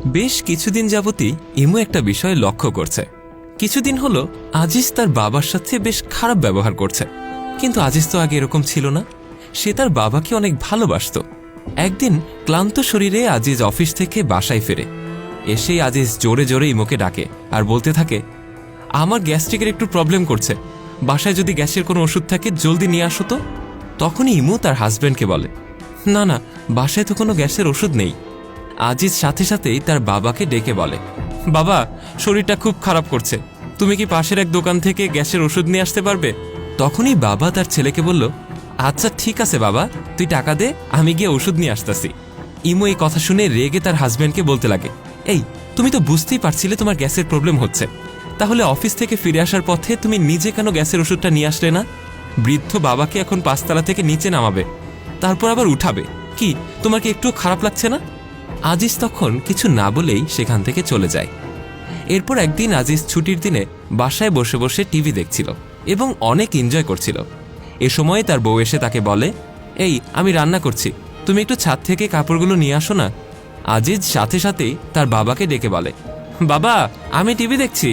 বেশ কিছুদিন যাবতই ইমু একটা বিষয় লক্ষ্য করছে। কিছুদিন হলো আজিজ তার বাবার সাথে বেশ খারাপ ব্যবহার করছে। কিন্তু আজিজ তো আগে এরকম ছিল না। সে তার বাবাকে অনেক ভালোবাসত। একদিন ক্লান্ত শরীরে আজিজ অফিস থেকে বাসায় ফেরে। এসেই আজিজ জোরে জোরে ইমুকে ডাকে আর বলতে থাকে, আমার গ্যাস্ট্রিকের একটু প্রবলেম করছে, বাসায় যদি গ্যাসের কোনো ওষুধ থাকে জলদি নিয়ে আসো তো। তখনই ইমু তার হাজব্যান্ডকে বলে, না না, বাসায় তো কোনো গ্যাসের ওষুধ নেই। আজিজ সাথে সাথেই তার বাবাকে ডেকে বলে, বাবা, শরীরটা খুব খারাপ করছে, তুমি কি পাশের এক দোকান থেকে গ্যাসের ওষুধ নিয়ে আসতে পারবে? তখনই বাবা তার ছেলেকে বলল, আচ্ছা ঠিক আছে বাবা, তুই টাকা দে, আমি গিয়ে ওষুধ নিয়ে আসতেছি। ইমু এই কথা শুনে রেগে তার হাজব্যান্ডকে বলতে লাগে, এই তুমি তো বুঝতেই পারছিলে তোমার গ্যাসের প্রবলেম হচ্ছে, তাহলে অফিস থেকে ফিরে আসার পথে তুমি নিজে কেন গ্যাসের ওষুধটা নিয়ে আসলে না? বৃদ্ধ বাবাকে এখন 5 তলা থেকে নিচে নামাবে, তারপর আবার উঠাবে, কি তোমার কি একটু খারাপ লাগছে না? আজিজ তখন কিছু না বলেই সেখান থেকে চলে যায়। এরপর একদিন আজিজ ছুটির দিনে বাসায় বসে বসে টিভি দেখছিল এবং অনেক এনজয় করছিল। এ সময় তার বউ এসে তাকে বলে, এই আমি রান্না করছি, তুমি একটু ছাদ থেকে কাপড়গুলো নিয়ে আসো না। আজিজ সাথে সাথেই তার বাবাকে ডেকে বলে, বাবা আমি টিভি দেখছি,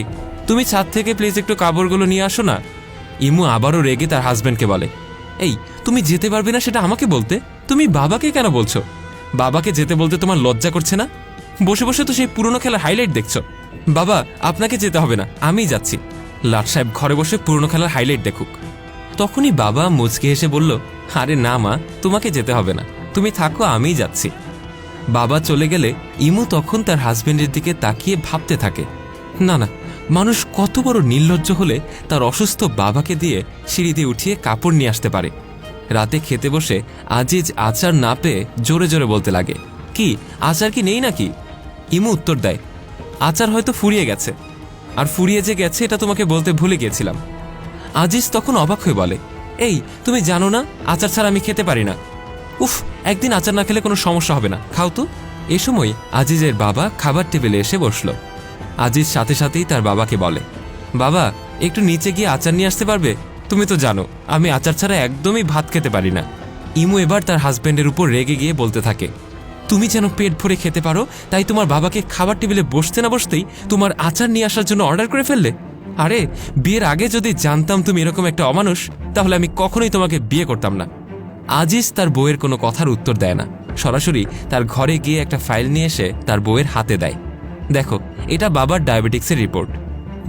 তুমি ছাদ থেকে প্লিজ একটু কাপড়গুলো নিয়ে আসো না। ইমু আবারও রেগে তার হাজব্যান্ডকে বলে, এই তুমি যেতে পারবে না সেটা আমাকে বলতে, তুমি বাবাকে কেন বলছো? বাবাকে যেতে বলতে তোমার লজ্জা করছে না? বসে বসে তো সেই পুরনো খেলার হাইলাইট দেখছো। বাবা আপনাকে যেতে হবে না, আমিই যাচ্ছি। লাট সাহেব ঘরে বসে পুরনো খেলার হাইলাইট দেখুক। তখনই বাবা মুচকে এসে বলল, আরে না মা, তোমাকে যেতে হবে না, তুমি থাকো, আমিই যাচ্ছি। বাবা চলে গেলে ইমু তখন তার হাজবেন্ডের দিকে তাকিয়ে ভাবতে থাকে, না না, মানুষ কত বড় নির্লজ্জ হলে তার অসুস্থ বাবাকে দিয়ে সিঁড়ি দিয়ে উঠিয়ে কাপড় নিয়ে আসতে পারে। রাতে খেতে বসে আজিজ আচার না পেয়ে জোরে জোরে বলতে লাগে, কি আচার কি নেই নাকি? ইমু উত্তর দেয়, আচার হয়তো ফুরিয়ে গেছে, আর ফুরিয়ে যে গেছে এটা তোমাকে বলতে ভুলে গিয়েছিলাম। আজিজ তখন অবাক হয়ে বলে, এই তুমি জানো না আচার ছাড়া আমি খেতে পারি না। উফ, একদিন আচার না খেলে কোনো সমস্যা হবে না, খাও তো। এ সময় আজিজের বাবা খাবার টেবিলে এসে বসল। আজিজ সাথে সাথেই তার বাবাকে বলে, বাবা একটু নিচে গিয়ে আচার নিয়ে আসতে পারবে? তুমি তো জানো আমি আচার ছাড়া একদমই ভাত খেতে পারি না। ইমু এবার তার হাজব্যান্ডের উপর রেগে গিয়ে বলতে থাকে, তুমি যেন পেট ভরে খেতে পারো তাই তোমার বাবাকে খাবার টেবিলে বসতে না বসতেই তোমার আচার নিয়ে আসার জন্য অর্ডার করে ফেললে। আরে বিয়ের আগে যদি জানতাম তুমি এরকম একটা অমানুষ, তাহলে আমি কখনোই তোমাকে বিয়ে করতাম না। আজিজ তার বউয়ের কোনো কথার উত্তর দেয় না, সরাসরি তার ঘরে গিয়ে একটা ফাইল নিয়ে এসে তার বউয়ের হাতে দেয়। দেখো, এটা বাবার ডায়াবেটিক্সের রিপোর্ট।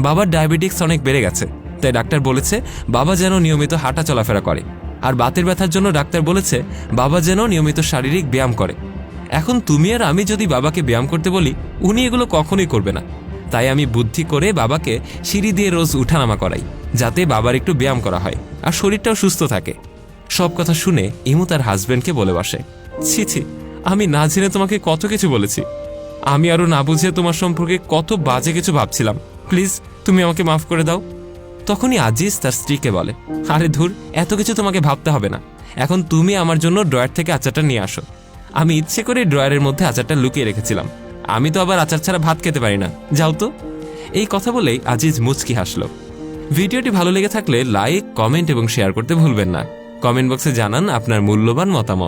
বাবার ডায়াবেটিক্স অনেক বেড়ে গেছে, তাই ডাক্তার বলেছে বাবা যেন নিয়মিত হাঁটা চলাফেরা করে, আর বাতের ব্যথার জন্য ডাক্তার বলেছে বাবা যেন নিয়মিত শারীরিক ব্যায়াম করে। এখন তুমি আর আমি যদি বাবাকে ব্যায়াম করতে বলি, উনি এগুলো কখনোই করবে না। তাই আমি বুদ্ধি করে বাবাকে সিঁড়ি দিয়ে রোজ উঠানামা করাই, যাতে বাবার একটু ব্যায়াম করা হয় আর শরীরটাও সুস্থ থাকে। সব কথা শুনে ইমু তার হাজব্যান্ডকে বলে বসে, ছি ছি, আমি না জেনে তোমাকে কত কিছু বলেছি, আমি আরো না বুঝে তোমার সম্পর্কে কত বাজে কিছু ভাবছিলাম, প্লিজ তুমি আমাকে মাফ করে দাও। তখনই আজিজ তার স্ত্রীকে বলে, আরে ধুর, এত কিছু তোমাকে ভাবতে হবে না, এখন তুমি আমার জন্য ড্রয়ার থেকে আচারটা নিয়ে আসো। আমি ইচ্ছে করে ড্রয়ারের মধ্যে আচারটা লুকিয়ে রেখেছিলাম, আমি তো আবার আচার ছাড়া ভাত খেতে পারি না, যাও তো। এই কথা বলেই আজিজ মুচকি হাসল। ভিডিওটি ভালো লেগে থাকলে লাইক, কমেন্ট এবং শেয়ার করতে ভুলবেন না। কমেন্ট বক্সে জানান আপনার মূল্যবান মতামত।